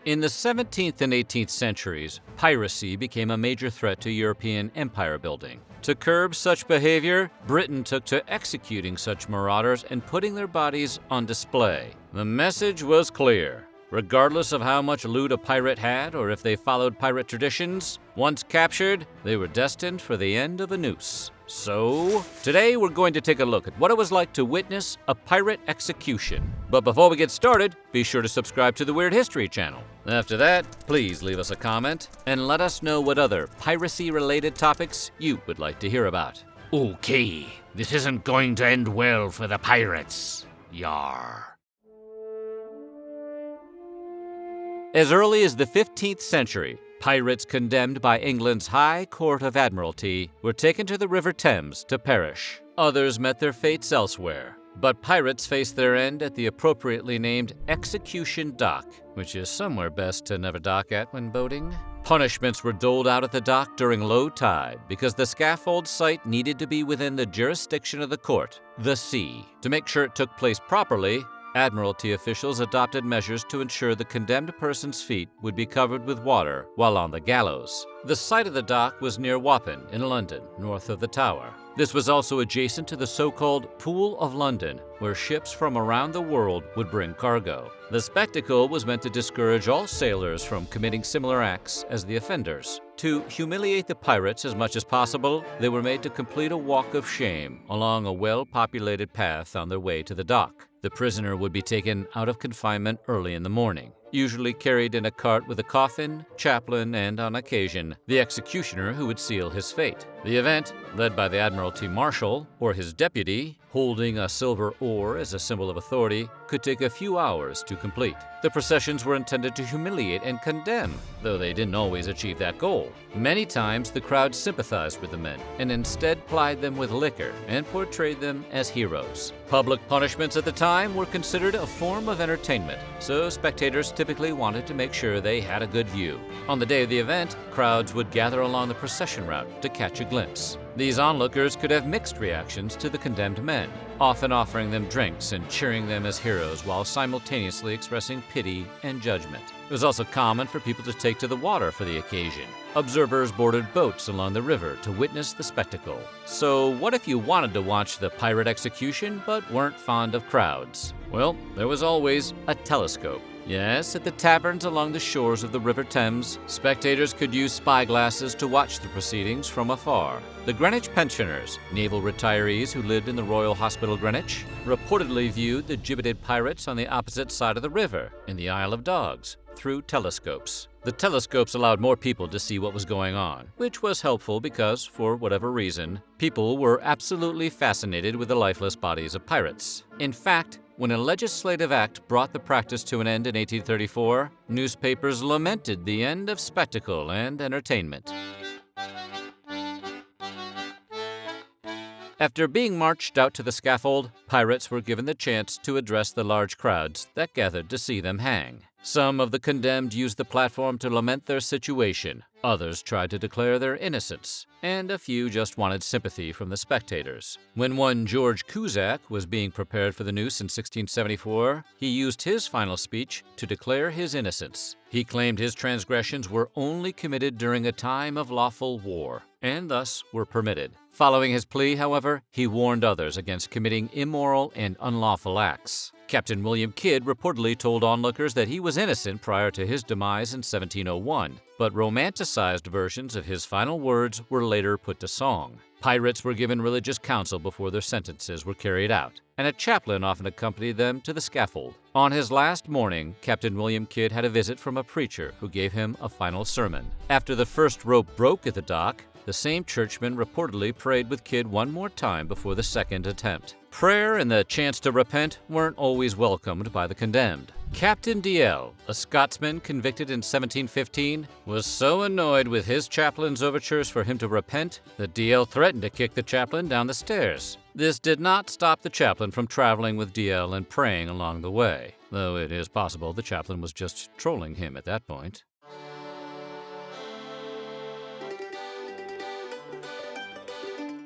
In the 17th and 18th centuries, piracy became a major threat to European empire building. To curb such behavior, Britain took to executing such marauders and putting their bodies on display. The message was clear. Regardless of how much loot a pirate had or if they followed pirate traditions, once captured, they were destined for the end of a noose. So, today we're going to take a look at what it was like to witness a pirate execution. But before we get started, be sure to subscribe to the Weird History channel. After that, please leave us a comment and let us know what other piracy-related topics you would like to hear about. Okay, this isn't going to end well for the pirates. Yar. As early as the 15th century, pirates condemned by England's High Court of Admiralty were taken to the River Thames to perish. Others met their fates elsewhere, but pirates faced their end at the appropriately named Execution Dock, which is somewhere best to never dock at when boating. Punishments were doled out at the dock during low tide because the scaffold site needed to be within the jurisdiction of the court, the sea. To make sure it took place properly, Admiralty officials adopted measures to ensure the condemned person's feet would be covered with water while on the gallows. The site of the dock was near Wapping in London, north of the Tower. This was also adjacent to the so-called Pool of London, where ships from around the world would bring cargo. The spectacle was meant to discourage all sailors from committing similar acts as the offenders. To humiliate the pirates as much as possible, they were made to complete a walk of shame along a well-populated path on their way to the dock. The prisoner would be taken out of confinement early in the morning, usually carried in a cart with a coffin, chaplain, and, on occasion, the executioner who would seal his fate. The event, led by the Admiralty Marshal or his deputy, holding a silver oar as a symbol of authority, could take a few hours to complete. The processions were intended to humiliate and condemn, though they didn't always achieve that goal. Many times the crowd sympathized with the men and instead plied them with liquor and portrayed them as heroes. Public punishments at the time were considered a form of entertainment, so spectators typically wanted to make sure they had a good view. On the day of the event, crowds would gather along the procession route to catch a glimpse. These onlookers could have mixed reactions to the condemned men, often offering them drinks and cheering them as heroes while simultaneously expressing pity and judgment. It was also common for people to take to the water for the occasion. Observers boarded boats along the river to witness the spectacle. So what if you wanted to watch the pirate execution but weren't fond of crowds? Well, there was always a telescope. Yes, at the taverns along the shores of the River Thames, spectators could use spyglasses to watch the proceedings from afar. The Greenwich pensioners, naval retirees who lived in the Royal Hospital Greenwich, reportedly viewed the gibbeted pirates on the opposite side of the river, in the Isle of Dogs, through telescopes. The telescopes allowed more people to see what was going on, which was helpful because, for whatever reason, people were absolutely fascinated with the lifeless bodies of pirates. In fact, when a legislative act brought the practice to an end in 1834, newspapers lamented the end of spectacle and entertainment. After being marched out to the scaffold, pirates were given the chance to address the large crowds that gathered to see them hang. Some of the condemned used the platform to lament their situation. Others tried to declare their innocence, and a few just wanted sympathy from the spectators. When one George Cusack was being prepared for the noose in 1674, he used his final speech to declare his innocence. He claimed his transgressions were only committed during a time of lawful war, and thus were permitted. Following his plea, however, he warned others against committing immoral and unlawful acts. Captain William Kidd reportedly told onlookers that he was innocent prior to his demise in 1701, but romanticized versions of his final words were later put to song. Pirates were given religious counsel before their sentences were carried out, and a chaplain often accompanied them to the scaffold. On his last morning, Captain William Kidd had a visit from a preacher who gave him a final sermon. After the first rope broke at the dock, the same churchman reportedly prayed with Kidd one more time before the second attempt. Prayer and the chance to repent weren't always welcomed by the condemned. Captain DL, a Scotsman convicted in 1715, was so annoyed with his chaplain's overtures for him to repent that DL threatened to kick the chaplain down the stairs. This did not stop the chaplain from traveling with DL and praying along the way, though it is possible the chaplain was just trolling him at that point.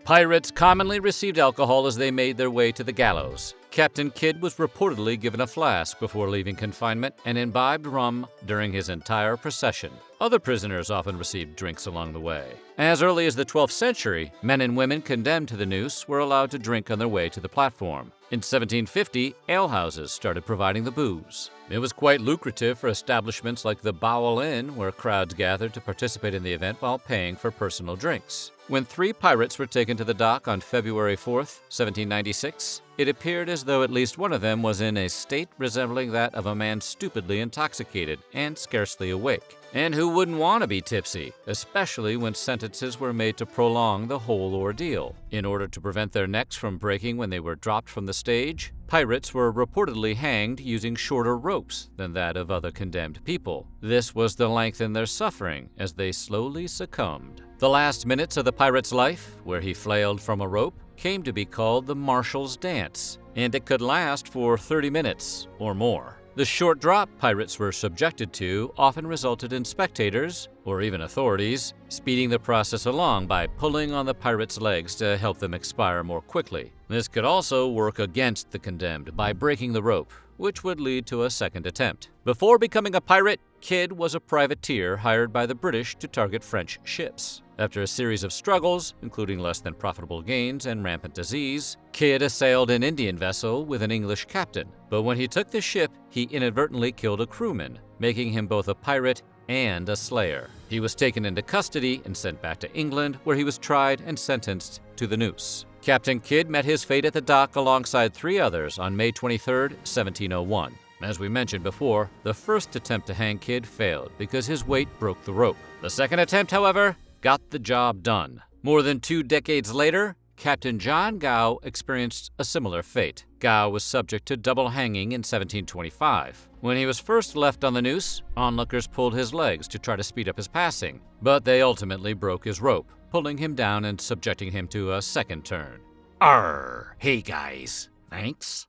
Pirates commonly received alcohol as they made their way to the gallows. Captain Kidd was reportedly given a flask before leaving confinement and imbibed rum during his entire procession. Other prisoners often received drinks along the way. As early as the 12th century, men and women condemned to the noose were allowed to drink on their way to the platform. In 1750, alehouses started providing the booze. It was quite lucrative for establishments like the Bowel Inn, where crowds gathered to participate in the event while paying for personal drinks. When 3 pirates were taken to the dock on February 4, 1796, it appeared as though at least one of them was in a state resembling that of a man stupidly intoxicated and scarcely awake. And who wouldn't want to be tipsy, especially when sentences were made to prolong the whole ordeal? In order to prevent their necks from breaking when they were dropped from the stage, pirates were reportedly hanged using shorter ropes than that of other condemned people. This was to lengthen their suffering as they slowly succumbed. The last minutes of the pirate's life, where he flailed from a rope, came to be called the Marshal's Dance, and it could last for 30 minutes or more. The short drop pirates were subjected to often resulted in spectators, or even authorities, speeding the process along by pulling on the pirates' legs to help them expire more quickly. This could also work against the condemned by breaking the rope, which would lead to a second attempt. Before becoming a pirate, Kidd was a privateer hired by the British to target French ships. After a series of struggles, including less than profitable gains and rampant disease, Kidd assailed an Indian vessel with an English captain. But when he took the ship, he inadvertently killed a crewman, making him both a pirate and a slayer. He was taken into custody and sent back to England, where he was tried and sentenced to the noose. Captain Kidd met his fate at the dock alongside 3 others on May 23, 1701. As we mentioned before, the first attempt to hang Kidd failed because his weight broke the rope. The second attempt, however, got the job done. More than 2 decades later, Captain John Gow experienced a similar fate. Gow was subject to double hanging in 1725. When he was first left on the noose, onlookers pulled his legs to try to speed up his passing, but they ultimately broke his rope, pulling him down and subjecting him to a second turn. Arr! Hey guys, thanks.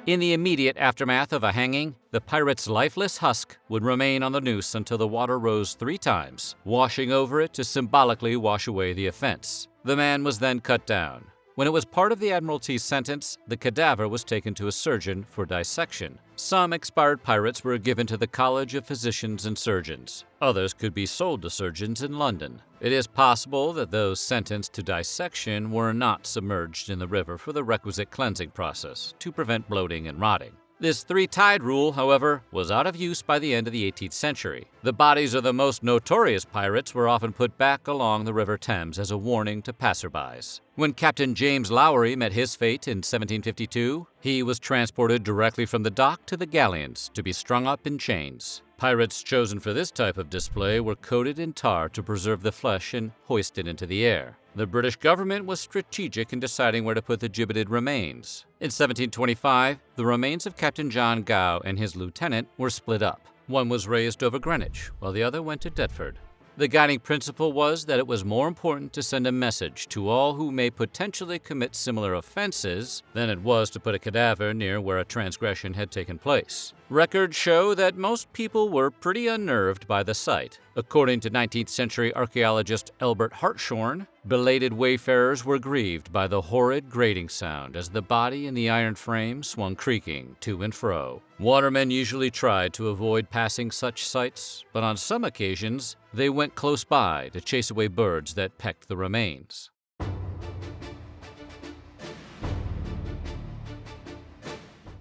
In the immediate aftermath of a hanging, the pirate's lifeless husk would remain on the noose until the water rose 3 times, washing over it to symbolically wash away the offense. The man was then cut down. When it was part of the Admiralty's sentence, the cadaver was taken to a surgeon for dissection. Some expired pirates were given to the College of Physicians and Surgeons. Others could be sold to surgeons in London. It is possible that those sentenced to dissection were not submerged in the river for the requisite cleansing process to prevent bloating and rotting. This 3-tide rule, however, was out of use by the end of the 18th century. The bodies of the most notorious pirates were often put back along the River Thames as a warning to passerbys. When Captain James Lowry met his fate in 1752, he was transported directly from the dock to the galleons to be strung up in chains. Pirates chosen for this type of display were coated in tar to preserve the flesh and hoisted into the air. The British government was strategic in deciding where to put the gibbeted remains. In 1725, the remains of Captain John Gow and his lieutenant were split up. One was raised over Greenwich, while the other went to Deptford. The guiding principle was that it was more important to send a message to all who may potentially commit similar offenses than it was to put a cadaver near where a transgression had taken place. Records show that most people were pretty unnerved by the sight. According to 19th century archaeologist Albert Hartshorne, belated wayfarers were grieved by the horrid grating sound as the body in the iron frame swung creaking to and fro. Watermen usually tried to avoid passing such sights, but on some occasions, they went close by to chase away birds that pecked the remains.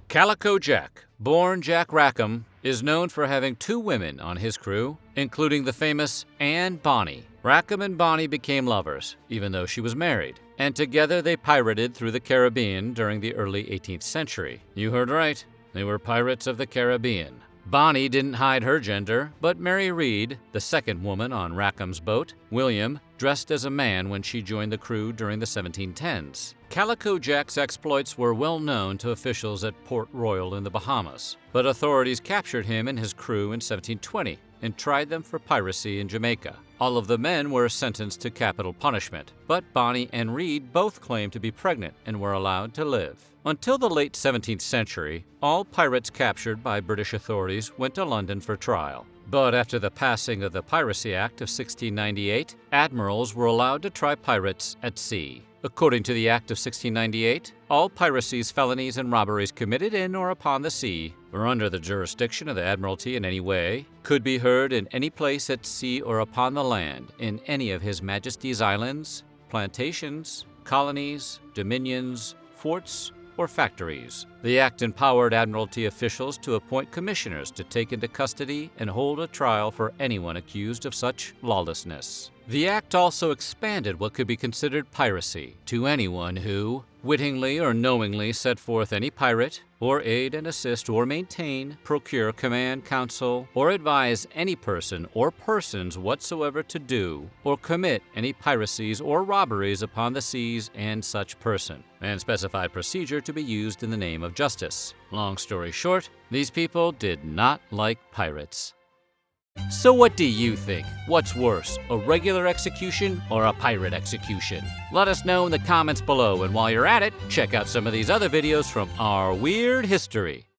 Calico Jack, born Jack Rackham, is known for having 2 women on his crew, including the famous Anne Bonny. Rackham and Bonny became lovers, even though she was married, and together they pirated through the Caribbean during the early 18th century. You heard right, they were pirates of the Caribbean. Bonny didn't hide her gender, but Mary Read, the second woman on Rackham's boat, William, dressed as a man when she joined the crew during the 1710s. Calico Jack's exploits were well known to officials at Port Royal in the Bahamas, but authorities captured him and his crew in 1720 and tried them for piracy in Jamaica. All of the men were sentenced to capital punishment, but Bonny and Read both claimed to be pregnant and were allowed to live. Until the late 17th century, all pirates captured by British authorities went to London for trial. But after the passing of the Piracy Act of 1698, admirals were allowed to try pirates at sea. According to the Act of 1698, all piracies, felonies, and robberies committed in or upon the sea, or under the jurisdiction of the Admiralty in any way, could be heard in any place at sea or upon the land, in any of His Majesty's islands, plantations, colonies, dominions, forts, or factories. The Act empowered Admiralty officials to appoint commissioners to take into custody and hold a trial for anyone accused of such lawlessness. The Act also expanded what could be considered piracy to anyone who, wittingly or knowingly, set forth any pirate, or aid and assist or maintain, procure, command, counsel, or advise any person or persons whatsoever to do or commit any piracies or robberies upon the seas and such person, and specified procedure to be used in the name of justice. Long story short, these people did not like pirates. So what do you think? What's worse, a regular execution or a pirate execution? Let us know in the comments below, and while you're at it, check out some of these other videos from our weird history.